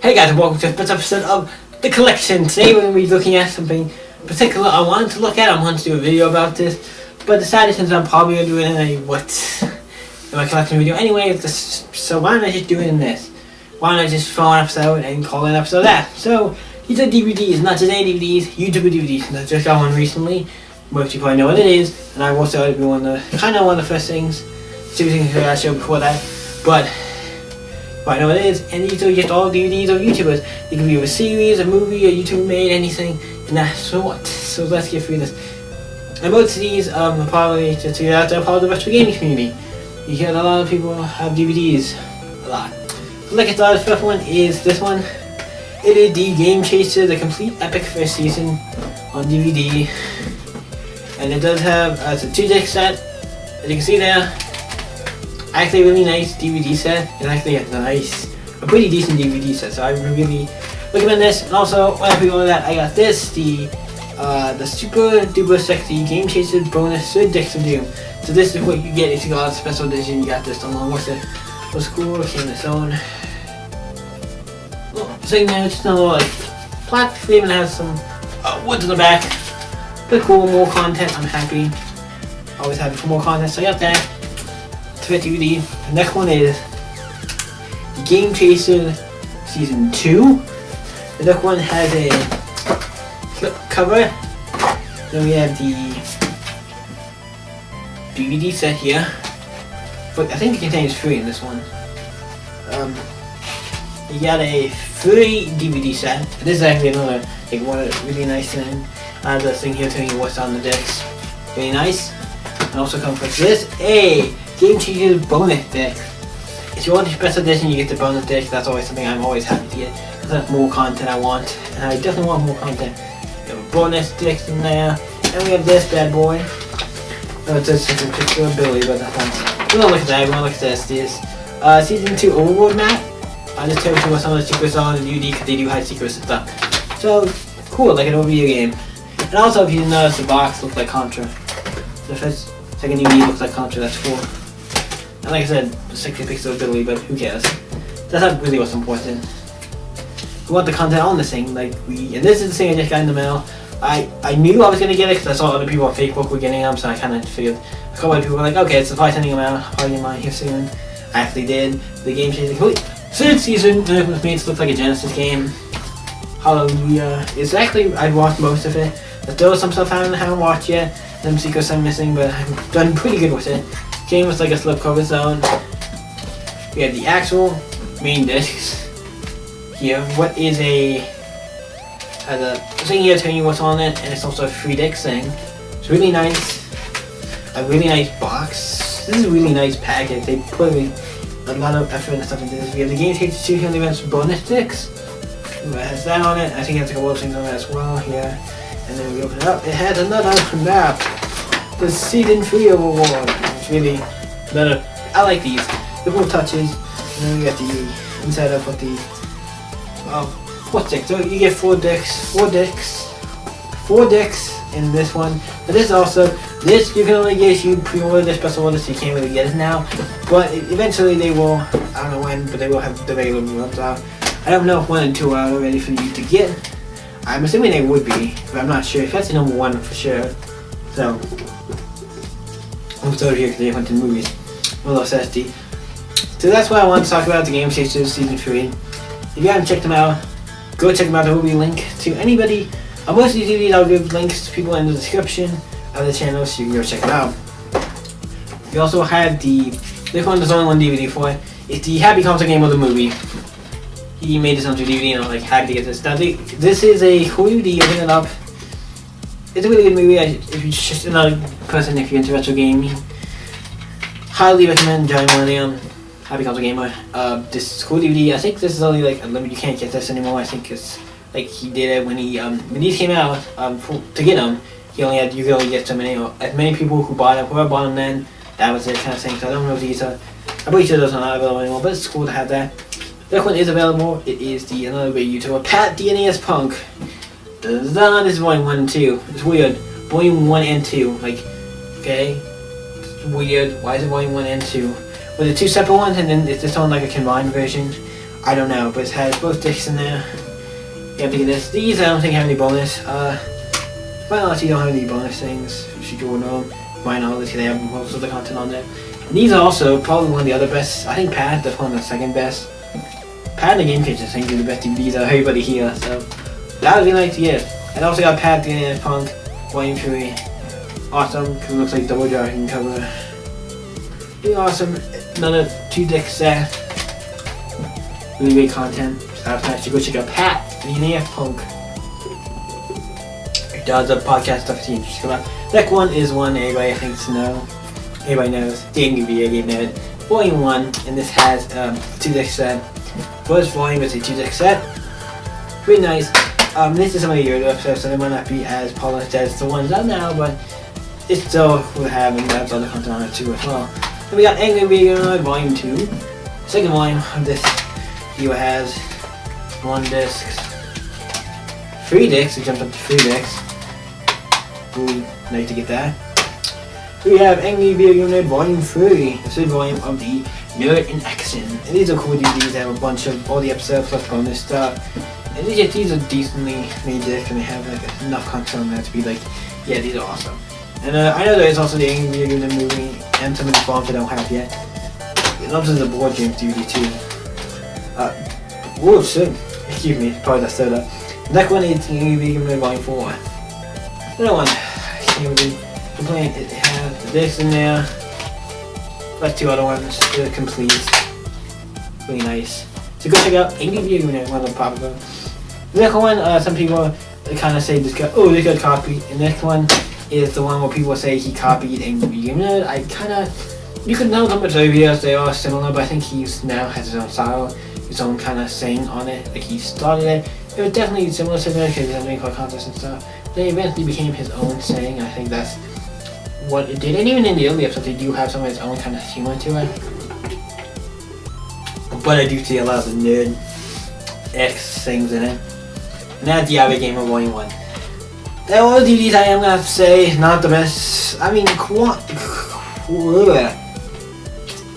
Hey guys, and welcome to this episode of The Collection. Today we're going to be looking at something particular I wanted to look at. I wanted to do a video about this, but decided since I'm probably going to do it in my collection video anyway, so why don't I just do it in this? Why don't I just film an episode and call it an episode of that? So, these are DVDs, not just any DVDs, YouTuber DVDs. And I just got one recently. Most of you probably know what it is, and I also started to be one of the first things, two things I showed before that, but I know what it is, and these are just all DVDs of YouTubers. They can be a series, a movie, a YouTuber made, anything, and that sort. So let's get through this. And most of these are probably just to get out there, part of the retro gaming community. You hear a lot of people have DVDs, a lot. So like I thought, the first one is this one. It is the Game Chaser, the complete epic first season on DVD. And it does have, it's a 2-disc set, as you can see there. Actually a really nice DVD set. It's actually a pretty decent DVD set, so I really recommend this. And also, when I figured that, I got this, the super duper sexy Game Chaser bonus 3rd disc of Doom. So this is what you get if you got a special edition. You got this along with it. What's cool, it came its own. So you know, just a little like plastic sleeve, and it has some wood in the back. Pretty cool, more content. I'm happy. Always happy for more content. So I got that. DVD. The next one is the Game Chaser Season 2. The next one has a flip cover. Then we have the DVD set here. But I think it contains 3 in this one. You got a 3 DVD set. And this is actually another one really nice thing. I have this thing here telling you what's on the discs. Really nice. And also comes with this Game Chaser bonus disc. If you want the special edition, you get the bonus disc. That's always something I'm always happy to get. Because that's more content I want. And I definitely want more content. We have a bonus disc in there. And we have this bad boy. No, it says something picture of Billy, but that's not. We don't look at that. We don't look at this. This Season 2 Overworld map. I just tell you what some of the secrets are on the DVD because they do hide secrets and stuff. So, cool, like an old video game. And also, if you didn't notice, the box looks like Contra. The second DVD looks like Contra, that's cool. And like I said, the 60 pixel ability, but who cares? That's not really what's important. We want the content on this thing, and this is the thing I just got in the mail. I knew I was gonna get it because I saw other people on Facebook were getting them, so I kind of figured. A couple of people were like, okay, it's surprise sending them out. Probably in my here soon. I actually did. The Game Chaser complete 3rd season, and it was made to look like a Genesis game. Hallelujah. It's actually, I've watched most of it. There's still some stuff I haven't watched yet. Some secrets I'm missing, but I've done pretty good with it. Came with like a slipcover zone. We have the actual main discs here. What is has a thing here telling you what's on it, and it's also a 3-disc thing. It's really nice. A really nice box. This is a really nice package. They put a lot of effort and stuff into this. We have the Game Chaser 2 Healing Events bonus discs. It has that on it. I think it has a couple of things on it as well here. And then we open it up. It has another map. The Season 3 Overworld. It's really better. I like these. The little touches. And then we got the inside up with the 4 discs. So you get 4 discs. 4 discs in this one. But this also, this you can only get if you pre-order the special order, so you can't really get it now. But eventually they will, I don't know when, but they will have the regular ones out. I don't know if 1 and 2 are ready for you to get. I'm assuming they would be, but I'm not sure. That's the number 1 for sure. So, I'm still here because they went to movies. Well, SSD. So that's why I wanted to talk about the Game Chaser Season 3. If you haven't checked them out, go check them out. There will be a link to anybody. On most of these DVDs, I'll give links to people in the description of the channel, so you can go check them out. We also have this one, there's only one DVD for it. It's the Happy Concert Game of the movie. He made this onto DVD, and I was like happy to get this. Now, this is a cool DVD. Open it up. It's a really good movie. If you're just another person, if you're into retro gaming, highly recommend John Millennium, Happy Concert Gamer. This is cool DVD. I think this is only like unlimited. You can't get this anymore. I think it's like he did it when these came out. To get them, you could only get so many. As many people who bought it, whoever bought them then, that was it kind of thing. So I don't know if these are. I'm pretty sure those are not available anymore, but it's cool to have that. This one is available. It is another great YouTuber, Pat the NES Punk. This is volume 1 and 2. It's weird. Volume 1 and 2. Like, okay. It's weird. Why is it volume 1 and 2? Was it 2 separate ones and then it's just on like a combined version? I don't know, but it has both discs in there. You have to get this. These I don't think have any bonus. Final Fantasy don't have any bonus things. If you don't know, my knowledge, they have most of the content on there. And these are also probably one of the other best. I think Pad, that's one of the second best. Pad and the Game Pitch, I think, are the best DVDs of everybody here. So that would be nice to get. And also got Pad the Punk Volume 3. Awesome, because it looks like double dragon cover. Really awesome. Another 2-disc set. Really great content. So I have to go check out Pat the Punk. It does a podcast stuff to check out. Next one is one everybody I think everybody knows. Game Video Game Nerd. Volume 1, and this has a 2-disc set. First volume is a 2-disc set. Pretty nice. This is some of the earlier episodes, so they might not be as polished as the ones out now, but it still will have and grabs other content on it too as well. Then we got Angry Video Nerd Volume 2. Second volume of this video has 1 disc, 3 discs, it jumped up to 3 discs. Really nice to get that. We have Angry Video Nerd Volume 3, the third volume of the Nerd in Action. And these are cool DVDs, they have a bunch of all the episodes plus bonus stuff. And these are decently made discs and they have like enough content on there to be like, yeah, these are awesome. And I know there is also the Angry Video Nerd movie and some of the forms I don't have yet. It also has a board game DVD too. Oh shit, excuse me, probably that soda. The next one is Angry Video Nerd Volume 4. Another one, I can't really complain, it has the discs in there. Like 2 other ones, they're complete. Really nice. So go check out Angry Video Nerd, one of the popular. The next one, some people kind of say this guy, oh, this got copied. And the next one is the one where people say he copied Angry Video Nerd. I kind of, you can know how much videos they are similar, but I think he's now has his own style, his own kind of saying on it. Like he started it. It was definitely similar to that because he has many contests and stuff. Then it eventually became his own saying. I think that's what it did. And even in the early episodes, they do have some of his own kind of humor to it. But I do see a lot of the nerd X things in it. And that's the Avid Gamer Volume 1. There are all the DVDs I am gonna have to say, not the best. I mean,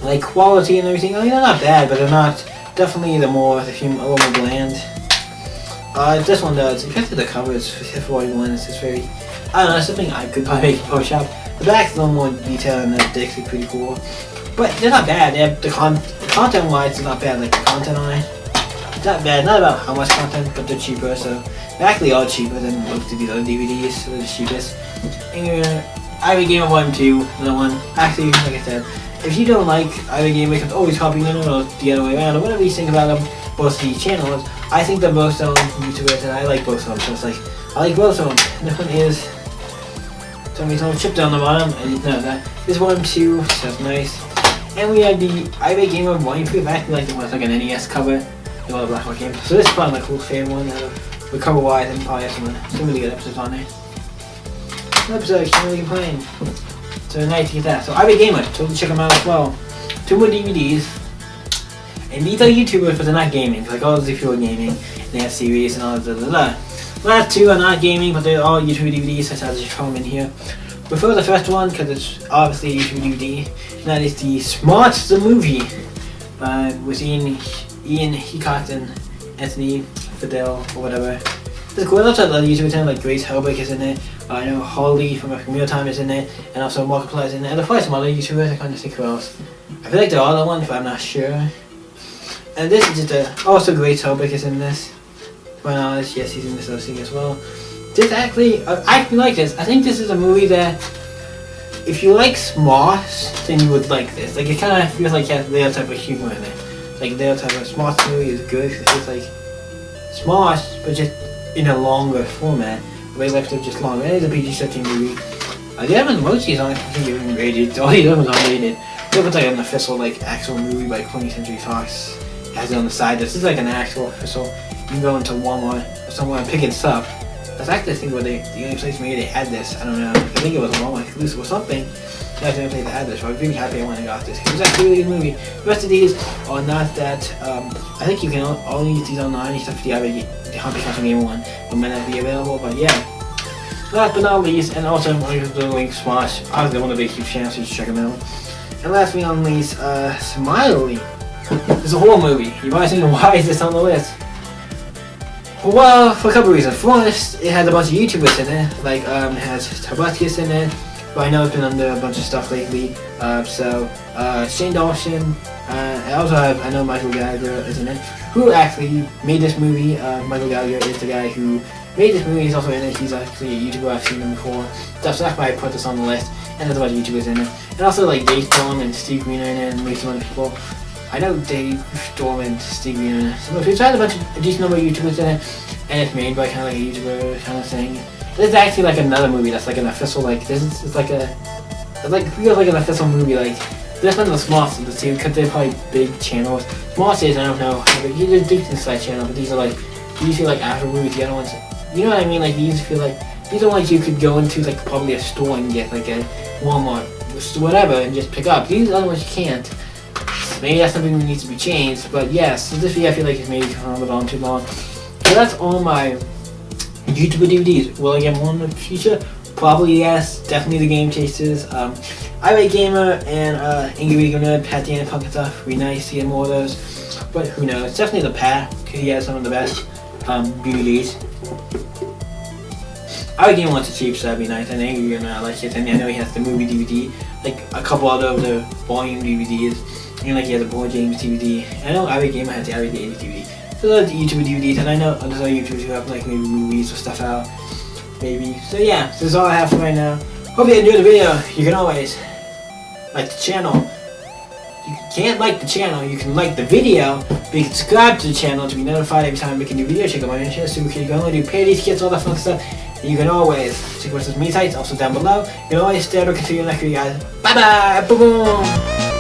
like quality and everything, I mean, they're not bad, but they're not, definitely a little more bland. This one does, especially the covers for Volume 1, it's just very, I don't know, it's something I could probably make Photoshop. The back's a little more detailed and the dicks are pretty cool. But they're not bad, they have the content wise, it's not bad, like the content on it. It's not bad, not about how much content, but they're cheaper, so they're actually all cheaper than most of these other DVDs, so they're the cheapest. And Avid Gamer Volume 2, another one. Actually, like I said, if you don't like Avid Gamer, because always copying them or the other way around, or whatever you think about them, both these channels, I think they're both some YouTubers, and I like both of them, so it's like, I like both of them. And this one is, somebody's little chip down the bottom, I didn't know that. This one too, so that's nice. And we have the Avid Gamer Volume 3, I actually like the one with like an NES cover. The one black game. So this is probably my cool favorite one. The cover wise and probably have some really good episodes on there. Episodes, can't really complain. So nice to get that. So Avid Gamer, totally check them out as well. 2 more DVDs. And these are YouTubers, but they're not gaming. Like all these people are gaming. And they have series and all that. The last 2 are not gaming, but they're all YouTube DVDs, so I'll just throw them in here. Prefer the first one because it's obviously a YouTube DVD. And that is the Smart the Movie with Ian Hickok and Anthony Fidel or whatever. There's cool. Also, the YouTube channel like Grace Helbig is in it. I know Holly from Meal Time is in it, and also Markiplier is in it. And there's probably some other YouTubers. I can't think who else. I feel like there are other ones, but I'm not sure. And this is just also Grace Helbig is in this. To my knowledge, yes, he's in this other thing as well. This actually, I actually like this. I think this is a movie that, if you like Smart, then you would like this. Like it kind of feels like it has their type of humor in it. Like their type of Smart movie is good because it's like Smart, but just in a longer format. Way left it just longer. It is a PG-13 movie. The other most is on even rated. All the other ones are rated. It looks like an official like actual movie by 20th Century Fox. It has it on the side. This is like an actual official. You can go into Walmart or somewhere and pick this up. That's actually the thing where the only place maybe they had this. I don't know. I think it was a Walmart exclusive or something. That's the only place that had this. So I was really happy when I got this. It was actually a really good movie. The rest of these are not that. I think you can only use these online except for the Happy Castle Gamer one. It might not be available, but yeah. Last but not least, and also I'm going to link Smosh. Obviously, one of the big huge channels, so you should check them out. And last but not least, Smiley. It's a horror movie. You might think, why is this on the list? Well, for a couple of reasons. For one, it has a bunch of YouTubers in it, like it has Tabascus in it, but I know it's been under a bunch of stuff lately. Shane Dawson, I know Michael Gallagher is in it, who actually made this movie. Michael Gallagher is the guy who made this movie. He's also in it. He's actually a YouTuber. I've seen him before. So that's why I put this on the list. And there's a bunch of YouTubers in it, and also like Dave Storm and Steve Green are in it, and maybe some other people. I know Dave Storm and Steve Green are in it. So it's had a decent number of YouTubers in it, and it's made by kind of like a YouTuber kind of thing. This is actually like another movie that's like an official, like this is it's like feels like an official movie. Like this one of the small ones too, because they're probably big channels. Small states, I don't know, but these are decent sized channels, but these are like usually like after movies. The other ones, you know what I mean? Like these feel like these are ones you could go into like probably a store and get, like a Walmart, whatever, and just pick up. These other ones you can't. Maybe that's something that needs to be changed, but yes, so this video I feel like it's maybe gone too long. So that's all my YouTuber DVDs. Will I get more in the future? Probably yes. Definitely the Game Chasers. Irate Gamer and Angry Video Nerd, Pat the Punk and stuff. Be nice to get more of those. But who knows? It's definitely the Pat, because he has some of the best DVDs. Irate Gamer wants a cheap, so that'd be nice. And Angry Video Nerd, I like it. And I know he has the movie DVD, like a couple other of the volume DVDs. And like he has a Board Games DVD. And I know Irate Gamer has the Irate Games DVD. So those are the YouTuber DVDs, and I know there's other YouTubers who have like maybe movies or stuff out, maybe. So yeah, this is all I have for right now. Hope you enjoyed the video. You can always like the channel. You can't like the channel, you can like the video, but you can subscribe to the channel to be notified every time we can do videos. Check out my channel, Super Kitty Go, do parodies, skits, all that fun stuff. And you can always check out some me sites, also down below. You can always stay or continue next video, guys. Bye bye! Boom!